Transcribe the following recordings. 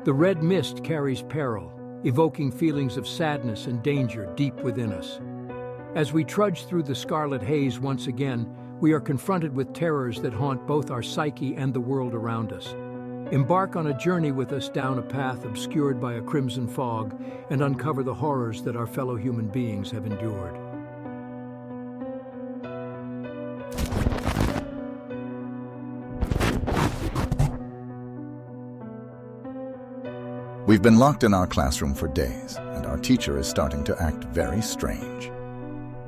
The red mist carries peril, evoking feelings of sadness and danger deep within us. As we trudge through the scarlet haze once again, we are confronted with terrors that haunt both our psyche and the world around us. Embark on a journey with us down a path obscured by a crimson fog and uncover the horrors that our fellow human beings have endured. We've been locked in our classroom for days, and our teacher is starting to act very strange.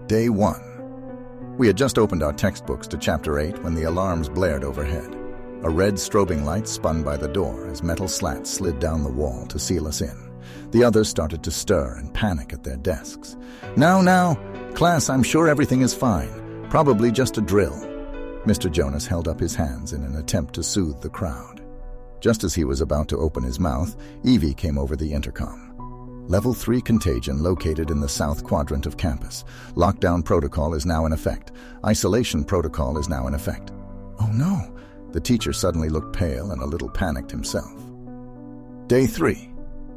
Day 1. We had just opened our textbooks to Chapter 8 when the alarms blared overhead. A red strobing light spun by the door as metal slats slid down the wall to seal us in. The others started to stir and panic at their desks. Now, class, I'm sure everything is fine. Probably just a drill. Mr. Jonas held up his hands in an attempt to soothe the crowd. Just as he was about to open his mouth, Evie came over the intercom. Level 3 contagion located in the south quadrant of campus. Lockdown protocol is now in effect. Isolation protocol is now in effect. Oh no! The teacher suddenly looked pale and a little panicked himself. Day 3.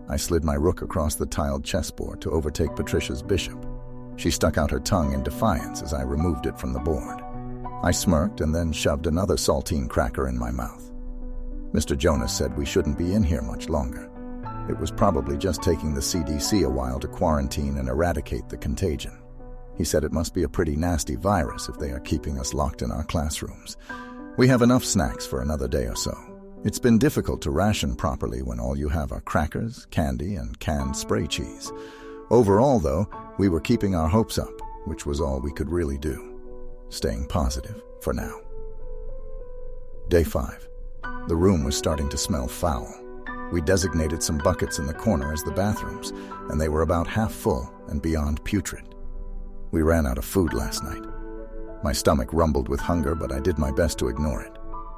I slid my rook across the tiled chessboard to overtake Patricia's bishop. She stuck out her tongue in defiance as I removed it from the board. I smirked and then shoved another saltine cracker in my mouth. Mr. Jonas said we shouldn't be in here much longer. It was probably just taking the CDC a while to quarantine and eradicate the contagion. He said it must be a pretty nasty virus if they are keeping us locked in our classrooms. We have enough snacks for another day or so. It's been difficult to ration properly when all you have are crackers, candy, and canned spray cheese. Overall, though, we were keeping our hopes up, which was all we could really do. Staying positive, for now. Day 5. The room was starting to smell foul. We designated some buckets in the corner as the bathrooms, and they were about half full and beyond putrid. We ran out of food last night. My stomach rumbled with hunger, but I did my best to ignore it.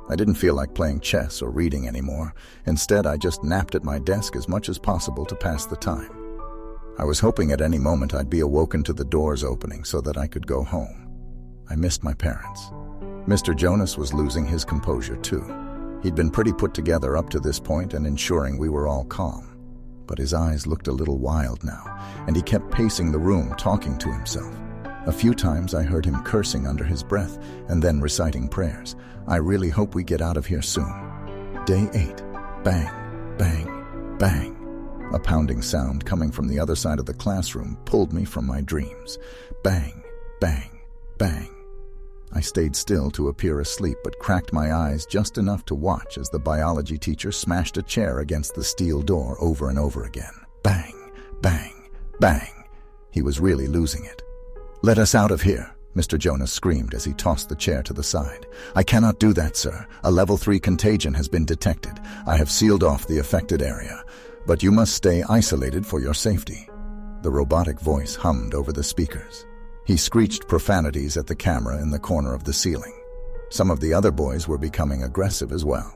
I didn't feel like playing chess or reading anymore. Instead, I just napped at my desk as much as possible to pass the time. I was hoping at any moment I'd be awoken to the doors opening so that I could go home. I missed my parents. Mr. Jonas was losing his composure too. He'd been pretty put together up to this point and ensuring we were all calm. But his eyes looked a little wild now, and he kept pacing the room, talking to himself. A few times I heard him cursing under his breath and then reciting prayers. I really hope we get out of here soon. Day 8. Bang, bang, bang. A pounding sound coming from the other side of the classroom pulled me from my dreams. Bang, bang, bang. I stayed still to appear asleep, but cracked my eyes just enough to watch as the biology teacher smashed a chair against the steel door over and over again. Bang, bang, bang. He was really losing it. "Let us out of here," Mr. Jonas screamed as he tossed the chair to the side. "I cannot do that, sir. A level 3 contagion has been detected. I have sealed off the affected area. But you must stay isolated for your safety." The robotic voice hummed over the speakers. He screeched profanities at the camera in the corner of the ceiling. Some of the other boys were becoming aggressive as well.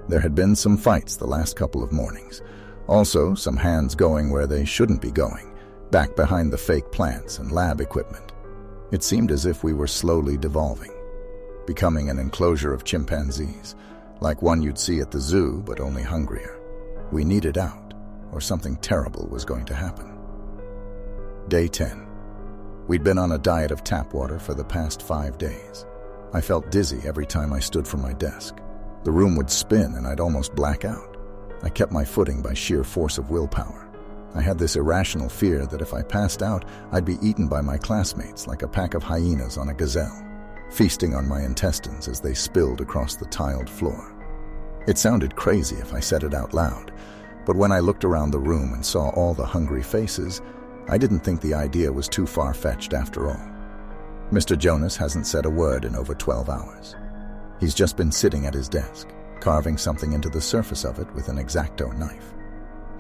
There had been some fights the last couple of mornings. Also, some hands going where they shouldn't be going, back behind the fake plants and lab equipment. It seemed as if we were slowly devolving, becoming an enclosure of chimpanzees, like one you'd see at the zoo, but only hungrier. We needed out, or something terrible was going to happen. Day 10. We'd been on a diet of tap water for the past 5 days. I felt dizzy every time I stood from my desk. The room would spin and I'd almost black out. I kept my footing by sheer force of willpower. I had this irrational fear that if I passed out, I'd be eaten by my classmates like a pack of hyenas on a gazelle, feasting on my intestines as they spilled across the tiled floor. It sounded crazy if I said it out loud, but when I looked around the room and saw all the hungry faces, I didn't think the idea was too far-fetched after all. Mr. Jonas hasn't said a word in over 12 hours. He's just been sitting at his desk, carving something into the surface of it with an X-Acto knife.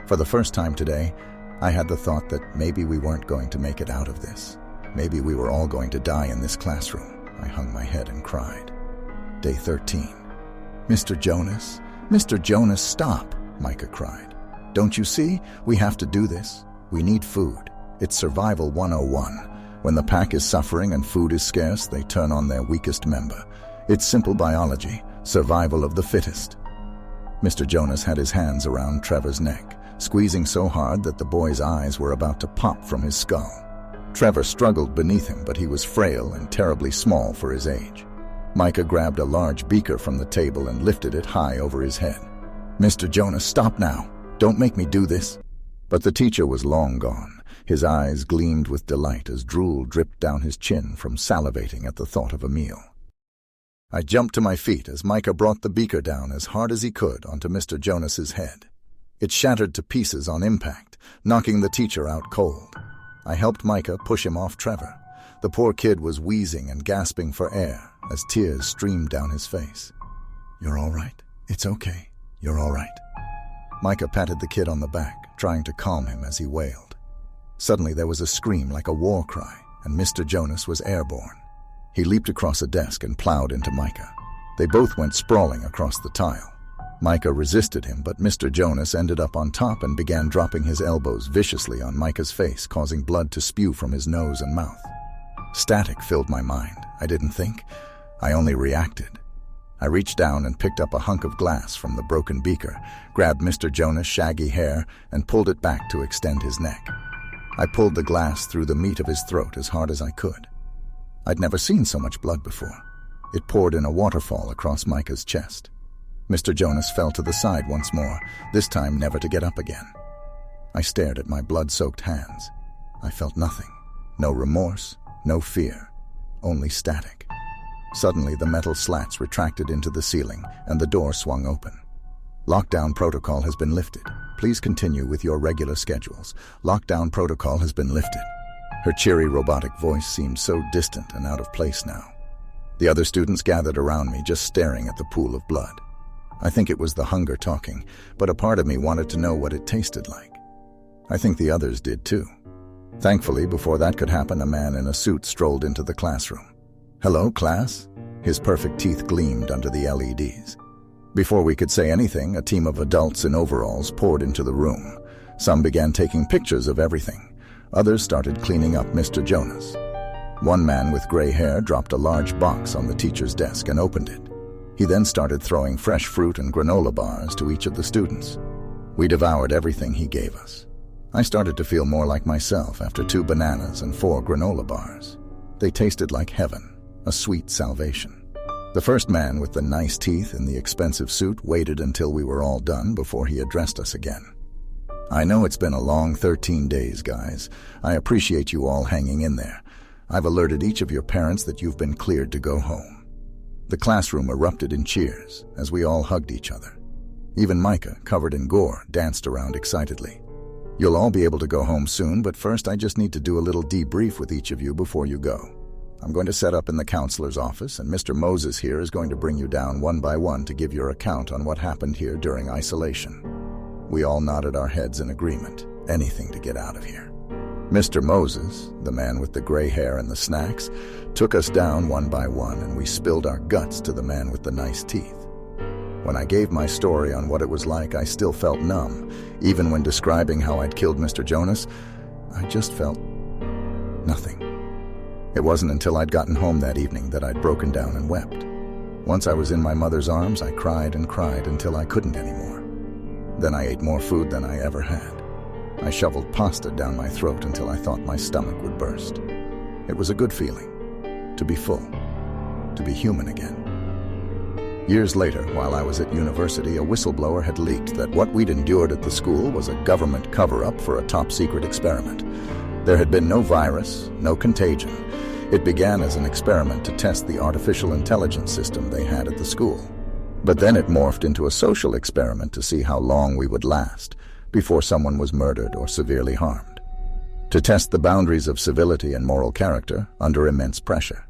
For the first time today, I had the thought that maybe we weren't going to make it out of this. Maybe we were all going to die in this classroom. I hung my head and cried. Day 13. Mr. Jonas, stop, Micah cried. Don't you see? We have to do this. We need food. It's survival 101. When the pack is suffering and food is scarce, they turn on their weakest member. It's simple biology, survival of the fittest. Mr. Jonas had his hands around Trevor's neck, squeezing so hard that the boy's eyes were about to pop from his skull. Trevor struggled beneath him, but he was frail and terribly small for his age. Micah grabbed a large beaker from the table and lifted it high over his head. "Mr. Jonas, stop now. Don't make me do this." But the teacher was long gone. His eyes gleamed with delight as drool dripped down his chin from salivating at the thought of a meal. I jumped to my feet as Micah brought the beaker down as hard as he could onto Mr. Jonas's head. It shattered to pieces on impact, knocking the teacher out cold. I helped Micah push him off Trevor. The poor kid was wheezing and gasping for air as tears streamed down his face. "You're all right. It's okay. You're all right." Micah patted the kid on the back, trying to calm him as he wailed. Suddenly there was a scream like a war cry, and Mr. Jonas was airborne. He leaped across a desk and plowed into Micah. They both went sprawling across the tile. Micah resisted him, but Mr. Jonas ended up on top and began dropping his elbows viciously on Micah's face, causing blood to spew from his nose and mouth. Static filled my mind. I didn't think. I only reacted. I reached down and picked up a hunk of glass from the broken beaker, grabbed Mr. Jonas' shaggy hair, and pulled it back to extend his neck. I pulled the glass through the meat of his throat as hard as I could. I'd never seen so much blood before. It poured in a waterfall across Micah's chest. Mr. Jonas fell to the side once more, this time never to get up again. I stared at my blood-soaked hands. I felt nothing. No remorse, no fear, only static. Suddenly, the metal slats retracted into the ceiling, and the door swung open. "Lockdown protocol has been lifted. Please continue with your regular schedules. Lockdown protocol has been lifted." Her cheery robotic voice seemed so distant and out of place now. The other students gathered around me, just staring at the pool of blood. I think it was the hunger talking, but a part of me wanted to know what it tasted like. I think the others did too. Thankfully, before that could happen, a man in a suit strolled into the classroom. "Hello, class?" His perfect teeth gleamed under the LEDs. Before we could say anything, a team of adults in overalls poured into the room. Some began taking pictures of everything. Others started cleaning up Mr. Jonas. One man with gray hair dropped a large box on the teacher's desk and opened it. He then started throwing fresh fruit and granola bars to each of the students. We devoured everything he gave us. I started to feel more like myself after 2 bananas and 4 granola bars. They tasted like heaven, a sweet salvation. The first man with the nice teeth in the expensive suit waited until we were all done before he addressed us again. "I know it's been a long 13 days, guys. I appreciate you all hanging in there. I've alerted each of your parents that you've been cleared to go home." The classroom erupted in cheers as we all hugged each other. Even Micah, covered in gore, danced around excitedly. "You'll all be able to go home soon, but first I just need to do a little debrief with each of you before you go. I'm going to set up in the counselor's office, and Mr. Moses here is going to bring you down one by one to give your account on what happened here during isolation." We all nodded our heads in agreement. Anything to get out of here. Mr. Moses, the man with the gray hair and the snacks, took us down one by one, and we spilled our guts to the man with the nice teeth. When I gave my story on what it was like, I still felt numb. Even when describing how I'd killed Mr. Jonas, I just felt nothing. It wasn't until I'd gotten home that evening that I'd broken down and wept. Once I was in my mother's arms, I cried and cried until I couldn't anymore. Then I ate more food than I ever had. I shoveled pasta down my throat until I thought my stomach would burst. It was a good feeling, to be full, to be human again. Years later, while I was at university, a whistleblower had leaked that what we'd endured at the school was a government cover-up for a top-secret experiment. There had been no virus, no contagion. It began as an experiment to test the artificial intelligence system they had at the school. But then it morphed into a social experiment to see how long we would last before someone was murdered or severely harmed. To test the boundaries of civility and moral character under immense pressure.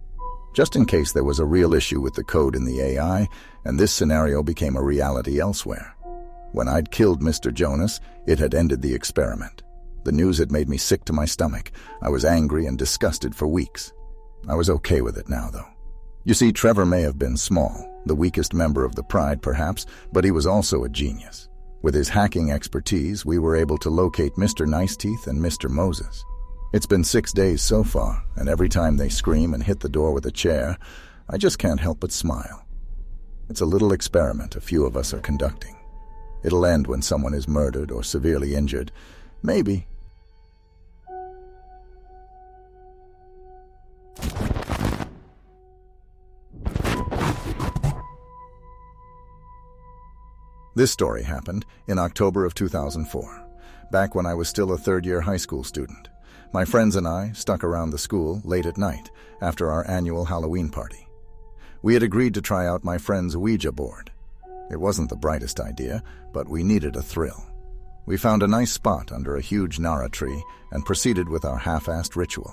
Just in case there was a real issue with the code in the AI, and this scenario became a reality elsewhere. When I'd killed Mr. Jonas, it had ended the experiment. The news had made me sick to my stomach. I was angry and disgusted for weeks. I was okay with it now, though. You see, Trevor may have been small, the weakest member of the Pride perhaps, but he was also a genius. With his hacking expertise, we were able to locate Mr. Niceteeth and Mr. Moses. It's been 6 days so far, and every time they scream and hit the door with a chair, I just can't help but smile. It's a little experiment a few of us are conducting. It'll end when someone is murdered or severely injured. Maybe. This story happened in October of 2004, back when I was still a third-year high school student. My friends and I stuck around the school late at night after our annual Halloween party. We had agreed to try out my friend's Ouija board. It wasn't the brightest idea, but we needed a thrill. We found a nice spot under a huge Nara tree and proceeded with our half-assed ritual.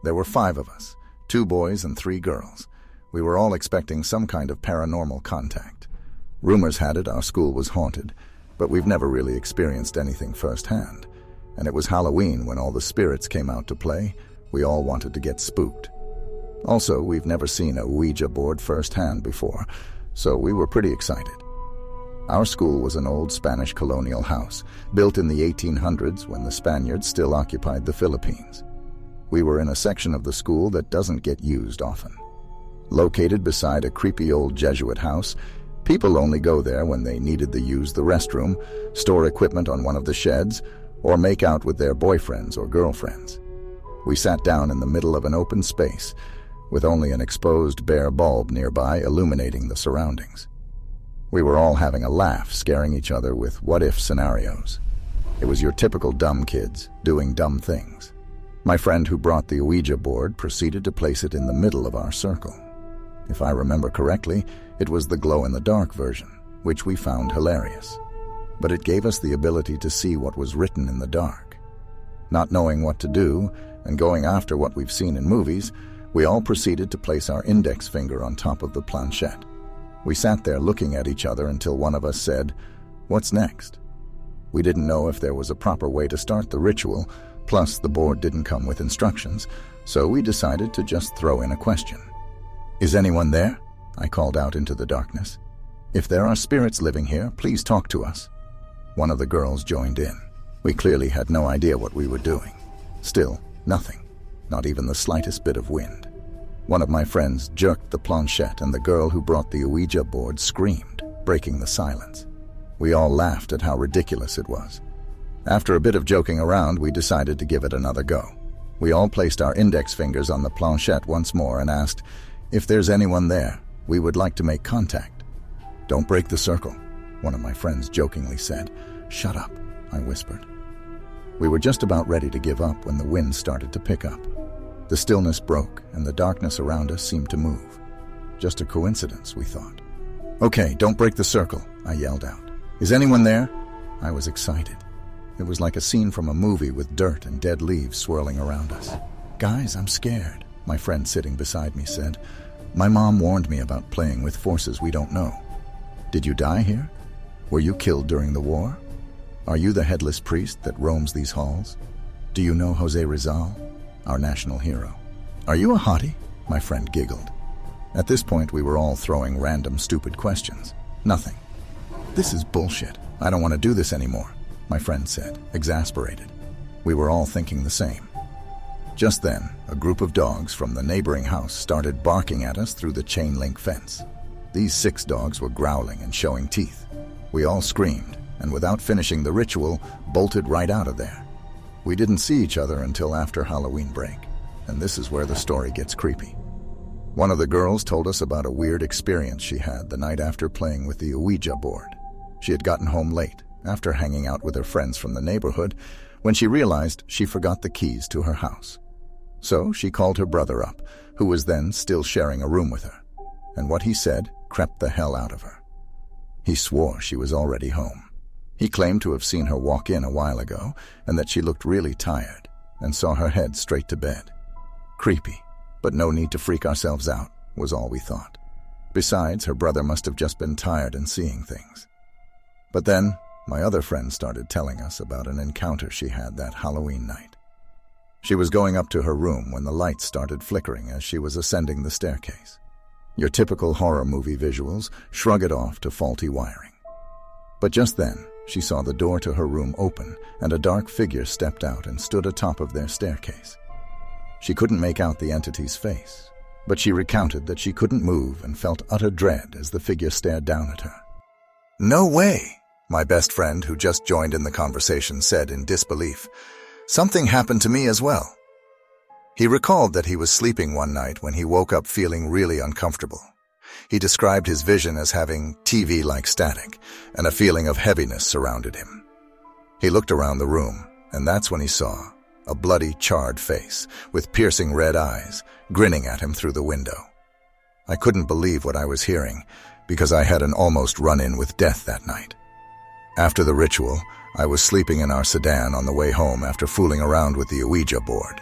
There were 5 of us, 2 boys and 3 girls. We were all expecting some kind of paranormal contact. Rumors had it our school was haunted, but we've never really experienced anything firsthand. And it was Halloween when all the spirits came out to play. We all wanted to get spooked. Also, we've never seen a Ouija board firsthand before, so we were pretty excited. Our school was an old Spanish colonial house, built in the 1800s when the Spaniards still occupied the Philippines. We were in a section of the school that doesn't get used often. Located beside a creepy old Jesuit house, people only go there when they needed to use the restroom, store equipment on one of the sheds, or make out with their boyfriends or girlfriends. We sat down in the middle of an open space, with only an exposed bare bulb nearby illuminating the surroundings. We were all having a laugh, scaring each other with what-if scenarios. It was your typical dumb kids doing dumb things. My friend who brought the Ouija board proceeded to place it in the middle of our circle. If I remember correctly, it was the glow-in-the-dark version, which we found hilarious. But it gave us the ability to see what was written in the dark. Not knowing what to do, and going after what we've seen in movies, we all proceeded to place our index finger on top of the planchette. We sat there looking at each other until one of us said, "What's next?" We didn't know if there was a proper way to start the ritual, plus the board didn't come with instructions, so we decided to just throw in a question. "Is anyone there?" I called out into the darkness. "If there are spirits living here, please talk to us." One of the girls joined in. We clearly had no idea what we were doing. Still, nothing, not even the slightest bit of wind. One of my friends jerked the planchette and the girl who brought the Ouija board screamed, breaking the silence. We all laughed at how ridiculous it was. After a bit of joking around, we decided to give it another go. We all placed our index fingers on the planchette once more and asked, "If there's anyone there, we would like to make contact." "Don't break the circle," one of my friends jokingly said. "Shut up," I whispered. We were just about ready to give up when the wind started to pick up. The stillness broke and the darkness around us seemed to move. Just a coincidence, we thought. "Okay, don't break the circle," I yelled out. "Is anyone there?" I was excited. It was like a scene from a movie with dirt and dead leaves swirling around us. "Guys, I'm scared," my friend sitting beside me said. "My mom warned me about playing with forces we don't know." "Did you die here? Were you killed during the war? Are you the headless priest that roams these halls? Do you know Jose Rizal, our national hero? Are you a hottie?" My friend giggled. At this point, we were all throwing random stupid questions. Nothing. "This is bullshit. I don't want to do this anymore," my friend said, exasperated. We were all thinking the same. Just then, a group of dogs from the neighboring house started barking at us through the chain-link fence. These 6 dogs were growling and showing teeth. We all screamed, and without finishing the ritual, bolted right out of there. We didn't see each other until after Halloween break, and this is where the story gets creepy. One of the girls told us about a weird experience she had the night after playing with the Ouija board. She had gotten home late, after hanging out with her friends from the neighborhood, when she realized she forgot the keys to her house. So she called her brother up, who was then still sharing a room with her, and what he said crept the hell out of her. He swore she was already home. He claimed to have seen her walk in a while ago and that she looked really tired and saw her head straight to bed. Creepy, but no need to freak ourselves out, was all we thought. Besides, her brother must have just been tired and seeing things. But then, my other friend started telling us about an encounter she had that Halloween night. She was going up to her room when the lights started flickering as she was ascending the staircase. Your typical horror movie visuals shrug it off to faulty wiring. But just then, she saw the door to her room open and a dark figure stepped out and stood atop of their staircase. She couldn't make out the entity's face, but she recounted that she couldn't move and felt utter dread as the figure stared down at her. "No way!" My best friend, who just joined in the conversation, said in disbelief, "Something happened to me as well." He recalled that he was sleeping one night when he woke up feeling really uncomfortable. He described his vision as having TV-like static, and a feeling of heaviness surrounded him. He looked around the room, and that's when he saw a bloody, charred face with piercing red eyes grinning at him through the window. I couldn't believe what I was hearing, because I had an almost run-in with death that night. After the ritual, I was sleeping in our sedan on the way home after fooling around with the Ouija board,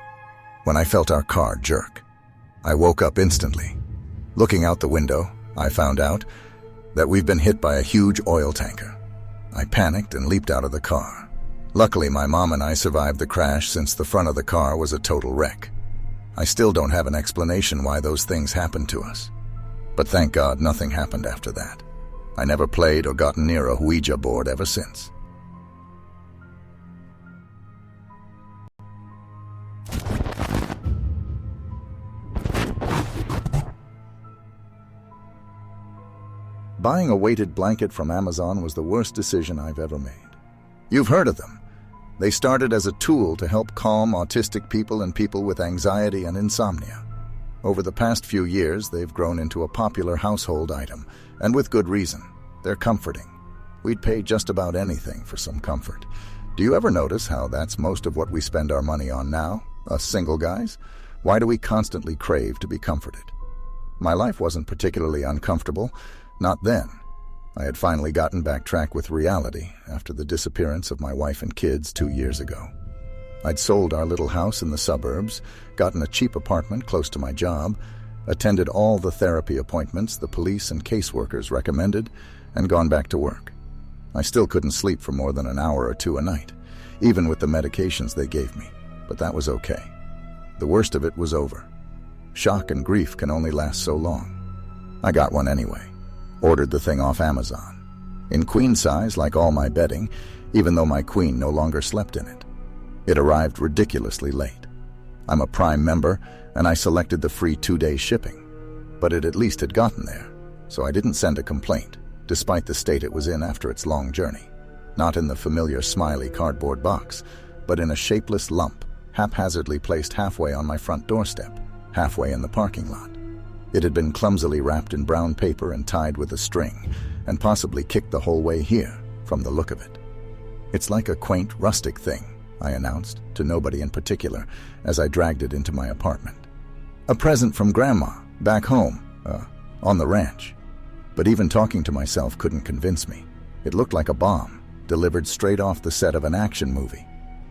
when I felt our car jerk. I woke up instantly. Looking out the window, I found out that we've been hit by a huge oil tanker. I panicked and leaped out of the car. Luckily, my mom and I survived the crash since the front of the car was a total wreck. I still don't have an explanation why those things happened to us. But thank God nothing happened after that. I never played or gotten near a Ouija board ever since. Buying a weighted blanket from Amazon was the worst decision I've ever made. You've heard of them. They started as a tool to help calm autistic people and people with anxiety and insomnia. Over the past few years, they've grown into a popular household item, and with good reason. They're comforting. We'd pay just about anything for some comfort. Do you ever notice how that's most of what we spend our money on now, us single guys? Why do we constantly crave to be comforted? My life wasn't particularly uncomfortable, not then. I had finally gotten back track with reality after the disappearance of my wife and kids 2 years ago. I'd sold our little house in the suburbs, gotten a cheap apartment close to my job, attended all the therapy appointments the police and caseworkers recommended, and gone back to work. I still couldn't sleep for more than an hour or two a night, even with the medications they gave me, but that was okay. The worst of it was over. Shock and grief can only last so long. I got one anyway. Ordered the thing off Amazon. In queen size, like all my bedding, even though my queen no longer slept in it. It arrived ridiculously late. I'm a Prime member, and I selected the free 2-day shipping. But it at least had gotten there, so I didn't send a complaint, despite the state it was in after its long journey. Not in the familiar smiley cardboard box, but in a shapeless lump, haphazardly placed halfway on my front doorstep, halfway in the parking lot. It had been clumsily wrapped in brown paper and tied with a string, and possibly kicked the whole way here, from the look of it. "It's like a quaint, rustic thing," I announced, to nobody in particular, as I dragged it into my apartment. "A present from Grandma, back home, on the ranch." But even talking to myself couldn't convince me. It looked like a bomb, delivered straight off the set of an action movie.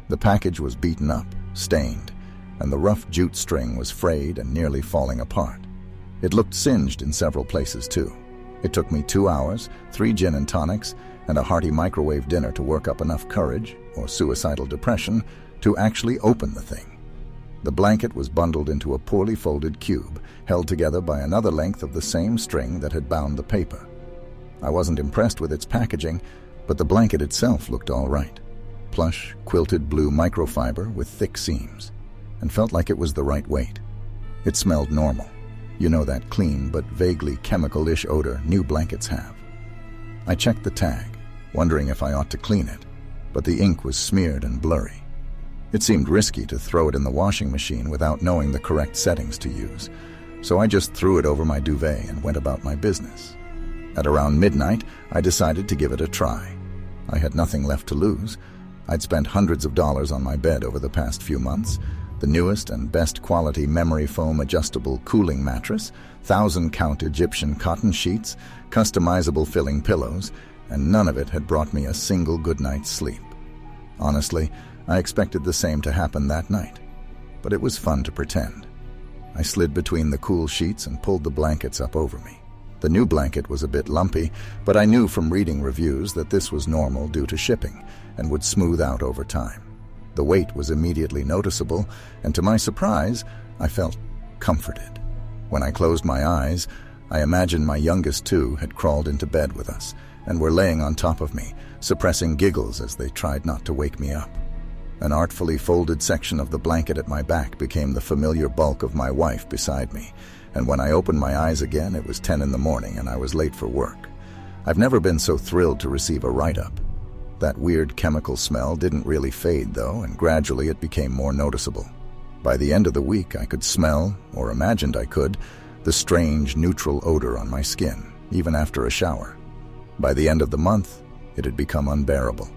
The package was beaten up, stained, and the rough jute string was frayed and nearly falling apart. It looked singed in several places, too. It took me 2 hours, 3 gin and tonics, and a hearty microwave dinner to work up enough courage, or suicidal depression, to actually open the thing. The blanket was bundled into a poorly folded cube, held together by another length of the same string that had bound the paper. I wasn't impressed with its packaging, but the blanket itself looked all right. Plush, quilted blue microfiber with thick seams, and felt like it was the right weight. It smelled normal. You know, that clean but vaguely chemical-ish odor new blankets have. I checked the tag, wondering if I ought to clean it, but the ink was smeared and blurry. It seemed risky to throw it in the washing machine without knowing the correct settings to use, so I just threw it over my duvet and went about my business. At around midnight, I decided to give it a try. I had nothing left to lose. I'd spent hundreds of dollars on my bed over the past few months, the newest and best quality memory foam adjustable cooling mattress, 1,000-count Egyptian cotton sheets, customizable filling pillows, and none of it had brought me a single good night's sleep. Honestly, I expected the same to happen that night, but it was fun to pretend. I slid between the cool sheets and pulled the blankets up over me. The new blanket was a bit lumpy, but I knew from reading reviews that this was normal due to shipping and would smooth out over time. The weight was immediately noticeable, and to my surprise, I felt comforted. When I closed my eyes, I imagined my youngest two had crawled into bed with us and were laying on top of me, suppressing giggles as they tried not to wake me up. An artfully folded section of the blanket at my back became the familiar bulk of my wife beside me, and when I opened my eyes again, it was 10 in the morning and I was late for work. I've never been so thrilled to receive a write-up, That weird chemical smell didn't really fade, though, and gradually it became more noticeable. By the end of the week, I could smell, or imagined I could, the strange, neutral odor on my skin, even after a shower. By the end of the month, it had become unbearable.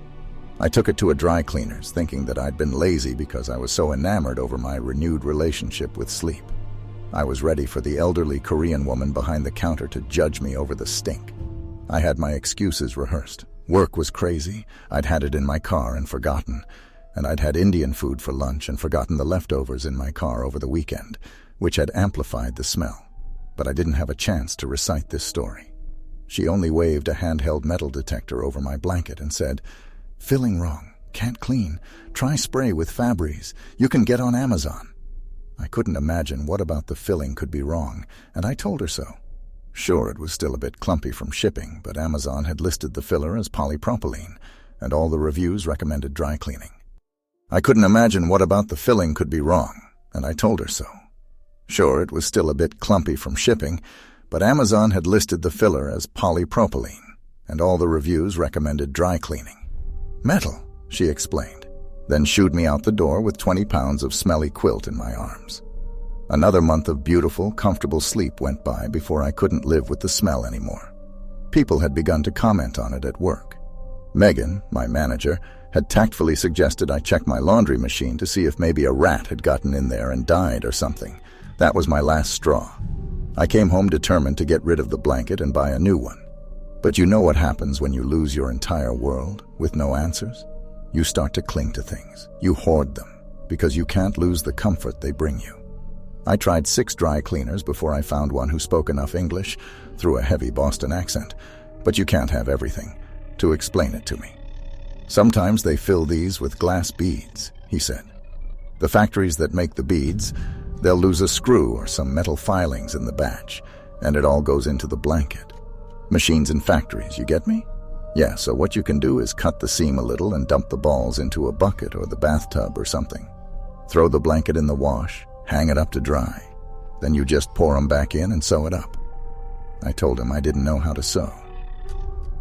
I took it to a dry cleaner's, thinking that I'd been lazy because I was so enamored over my renewed relationship with sleep. I was ready for the elderly Korean woman behind the counter to judge me over the stink. I had my excuses rehearsed. Work was crazy, I'd had it in my car and forgotten, and I'd had Indian food for lunch and forgotten the leftovers in my car over the weekend, which had amplified the smell. But I didn't have a chance to recite this story. She only waved a handheld metal detector over my blanket and said, "Filling wrong, can't clean, try spray with Febreze, you can get on Amazon." I couldn't imagine what about the filling could be wrong, and I told her so. Sure, it was still a bit clumpy from shipping, but Amazon had listed the filler as polypropylene, and all the reviews recommended dry cleaning. I couldn't imagine what about the filling could be wrong, and I told her so. Sure, it was still a bit clumpy from shipping, but Amazon had listed the filler as polypropylene, and all the reviews recommended dry cleaning. "Metal," she explained, then shooed me out the door with 20 pounds of smelly quilt in my arms. Another month of beautiful, comfortable sleep went by before I couldn't live with the smell anymore. People had begun to comment on it at work. Megan, my manager, had tactfully suggested I check my laundry machine to see if maybe a rat had gotten in there and died or something. That was my last straw. I came home determined to get rid of the blanket and buy a new one. But you know what happens when you lose your entire world with no answers? You start to cling to things. You hoard them, because you can't lose the comfort they bring you. I tried 6 dry cleaners before I found one who spoke enough English, through a heavy Boston accent, but you can't have everything, to explain it to me. "Sometimes they fill these with glass beads," he said. "The factories that make the beads, they'll lose a screw or some metal filings in the batch, and it all goes into the blanket. Machines and factories, you get me? Yeah, so what you can do is cut the seam a little and dump the balls into a bucket or the bathtub or something. Throw the blanket in the wash, hang it up to dry. Then you just pour them back in and sew it up." I told him I didn't know how to sew.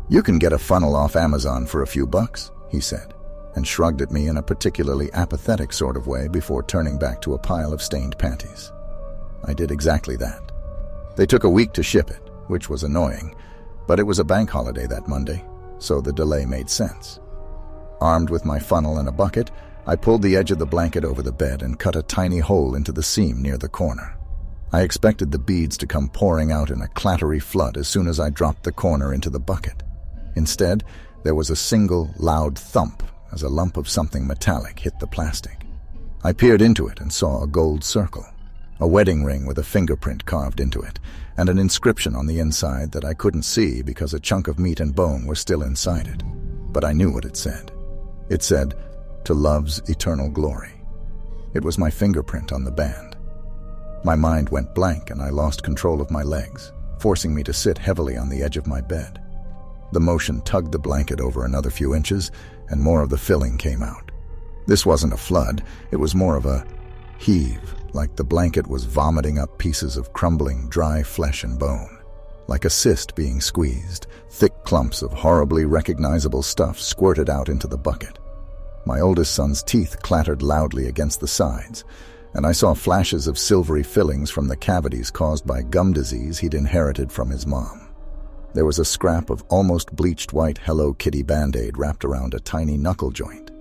"You can get a funnel off Amazon for a few bucks," he said, and shrugged at me in a particularly apathetic sort of way before turning back to a pile of stained panties. I did exactly that. They took a week to ship it, which was annoying, but it was a bank holiday that Monday, so the delay made sense. Armed with my funnel and a bucket, I pulled the edge of the blanket over the bed and cut a tiny hole into the seam near the corner. I expected the beads to come pouring out in a clattery flood as soon as I dropped the corner into the bucket. Instead, there was a single, loud thump as a lump of something metallic hit the plastic. I peered into it and saw a gold circle, a wedding ring with a fingerprint carved into it, and an inscription on the inside that I couldn't see because a chunk of meat and bone were still inside it. But I knew what it said. It said, "To love's eternal glory." It was my fingerprint on the band. My mind went blank and I lost control of my legs, forcing me to sit heavily on the edge of my bed. The motion tugged the blanket over another few inches, and more of the filling came out. This wasn't a flood, it was more of a heave, like the blanket was vomiting up pieces of crumbling, dry flesh and bone. Like a cyst being squeezed, thick clumps of horribly recognizable stuff squirted out into the bucket. My oldest son's teeth clattered loudly against the sides, and I saw flashes of silvery fillings from the cavities caused by gum disease he'd inherited from his mom. There was a scrap of almost bleached white Hello Kitty Band-Aid wrapped around a tiny knuckle joint,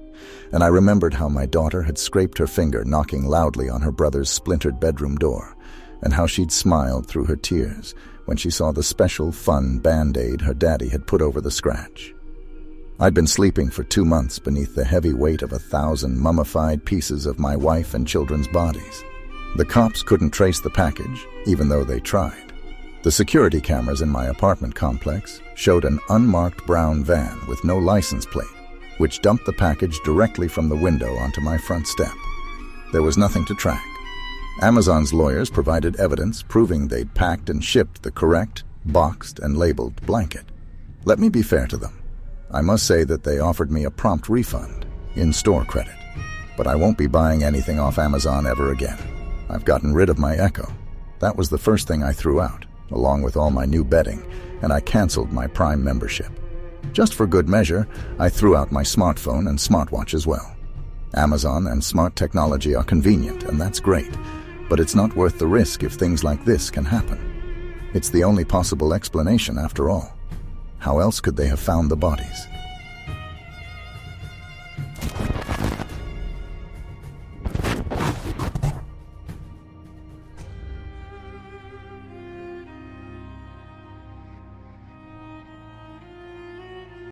and I remembered how my daughter had scraped her finger knocking loudly on her brother's splintered bedroom door, and how she'd smiled through her tears when she saw the special, fun Band-Aid her daddy had put over the scratch. I'd been sleeping for 2 months beneath the heavy weight of 1,000 mummified pieces of my wife and children's bodies. The cops couldn't trace the package, even though they tried. The security cameras in my apartment complex showed an unmarked brown van with no license plate, which dumped the package directly from the window onto my front step. There was nothing to track. Amazon's lawyers provided evidence proving they'd packed and shipped the correct, boxed, and labeled blanket. Let me be fair to them. I must say that they offered me a prompt refund, in-store credit. But I won't be buying anything off Amazon ever again. I've gotten rid of my Echo. That was the first thing I threw out, along with all my new bedding, and I canceled my Prime membership. Just for good measure, I threw out my smartphone and smartwatch as well. Amazon and smart technology are convenient, and that's great, but it's not worth the risk if things like this can happen. It's the only possible explanation after all. How else could they have found the bodies?